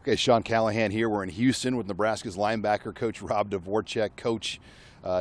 Okay, Sean Callahan here. We're in Houston with Nebraska's linebacker coach Rob Dvoracek. Coach,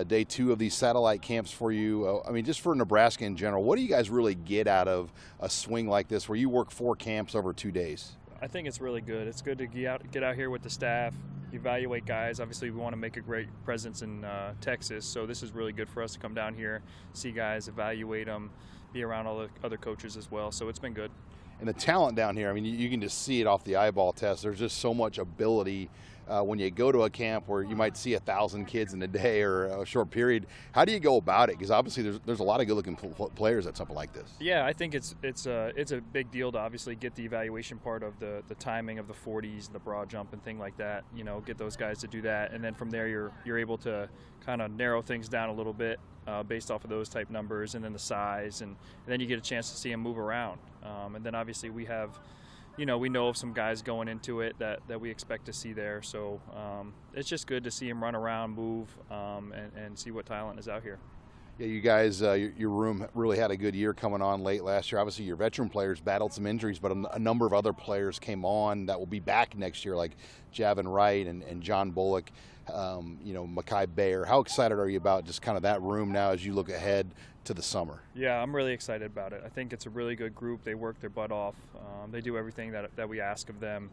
day 2 of these satellite camps for you. I mean, just for Nebraska in general, what do you guys really get out of a swing like this where you work 4 camps over 2 days? I think it's really good. It's good to get out here with the staff, evaluate guys. Obviously, we want to make a great presence in Texas, so this is really good for us to come down here, see guys, evaluate them, be around all the other coaches as well. So it's been good. And the talent down here, I mean, you can just see it off the eyeball test. There's just so much ability when you go to a camp where you might see 1,000 kids in a day or a short period. How do you go about it? Because obviously there's a lot of good-looking players at something like this. Yeah, I think it's a big deal to obviously get the evaluation part of the timing of the 40s, the broad jump, and thing like that. You know, get those guys to do that, and then from there you're able to kind of narrow things down a little bit based off of those type numbers, and then the size, and then you get a chance to see them move around. And then obviously we have, we know of some guys going into it that we expect to see there. So it's just good to see him run around, move, and see what talent is out here. Yeah, you guys, your room really had a good year coming on late last year. Obviously, your veteran players battled some injuries, but a number of other players came on that will be back next year, like Javin Wright and John Bullock, Makai Bayer. How excited are you about just kind of that room now as you look ahead to the summer? Yeah, I'm really excited about it. I think it's a really good group. They work their butt off. They do everything that we ask of them.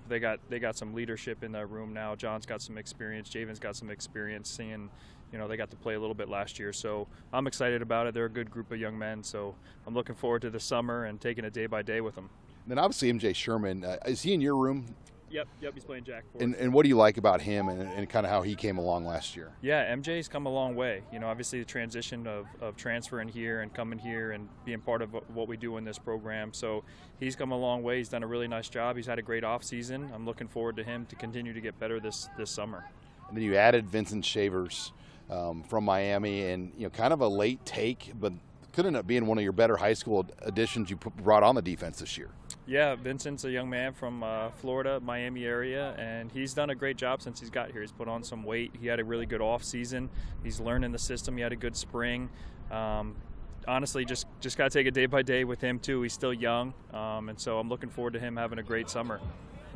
They got some leadership in that room now. John's got some experience. Javen's got some experience, seeing, they got to play a little bit last year. So I'm excited about it. They're a good group of young men. So I'm looking forward to the summer and taking it day by day with them. And then obviously MJ Sherman, is he in your room? Yep, he's playing Jack for us. And what do you like about him and kind of how he came along last year? Yeah, MJ's come a long way. Obviously the transition of transferring here and coming here and being part of what we do in this program. So he's come a long way. He's done a really nice job. He's had a great offseason. I'm looking forward to him to continue to get better this summer. And then you added Vincent Shavers from Miami, and kind of a late take, but could end up being one of your better high school additions you brought on the defense this year. Yeah, Vincent's a young man from Florida, Miami area, and he's done a great job since he's got here. He's put on some weight. He had a really good off season. He's learning the system. He had a good spring. Honestly, just got to take it day by day with him too. He's still young, and so I'm looking forward to him having a great summer.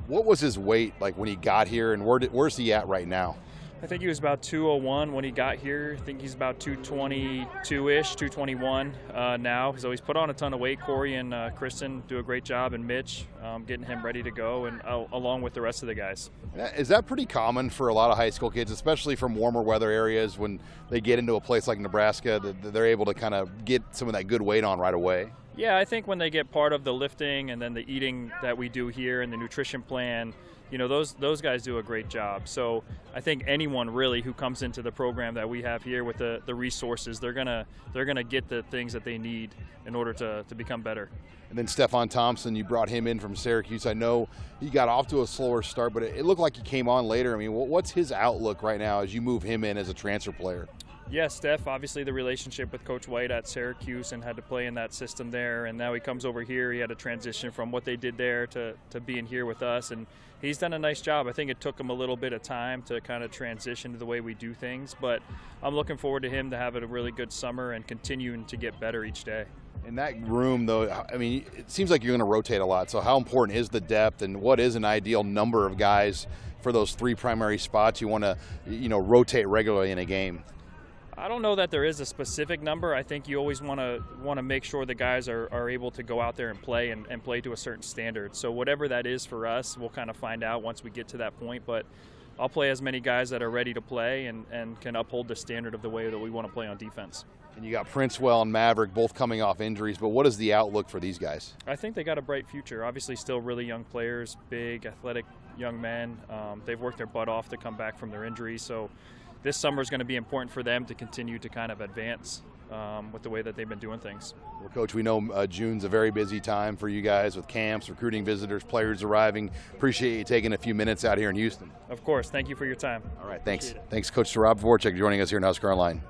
What was his weight like when he got here, and where's he at right now? I think he was about 201 when he got here. I think he's about 222-ish, 221 now. So he's put on a ton of weight. Corey and Kristen do a great job, and Mitch getting him ready to go, and along with the rest of the guys. Is that pretty common for a lot of high school kids, especially from warmer weather areas, when they get into a place like Nebraska, that they're able to kind of get some of that good weight on right away? Yeah, I think when they get part of the lifting and then the eating that we do here and the nutrition plan, those guys do a great job. So I think anyone really who comes into the program that we have here with the resources, they're gonna get the things that they need in order to become better. And then Stephon Thompson, you brought him in from Syracuse. I know he got off to a slower start, but it looked like he came on later. I mean, what's his outlook right now as you move him in as a transfer player? Yeah, Steph, obviously the relationship with Coach White at Syracuse and had to play in that system there, and now he comes over here. He had a transition from what they did there to being here with us, and he's done a nice job. I think it took him a little bit of time to kind of transition to the way we do things, but I'm looking forward to him to have a really good summer and continuing to get better each day. In that room, though, I mean, it seems like you're going to rotate a lot, so how important is the depth, and what is an ideal number of guys for those 3 primary spots you want to rotate regularly in a game? I don't know that there is a specific number. I think you always want to make sure the guys are able to go out there and play and play to a certain standard. So whatever that is for us, we'll kind of find out once we get to that point. But I'll play as many guys that are ready to play and can uphold the standard of the way that we want to play on defense. And you got Princewell and Maverick both coming off injuries, but what is the outlook for these guys? I think they got a bright future. Obviously still really young players, big, athletic young men. They've worked their butt off to come back from their injuries. So this summer is going to be important for them to continue to kind of advance with the way that they've been doing things. Well, Coach, we know June's a very busy time for you guys with camps, recruiting visitors, players arriving. Appreciate you taking a few minutes out here in Houston. Of course. Thank you for your time. All right. Thanks. Thanks, Coach Rob Dvoracek, joining us here in HuskerOnline.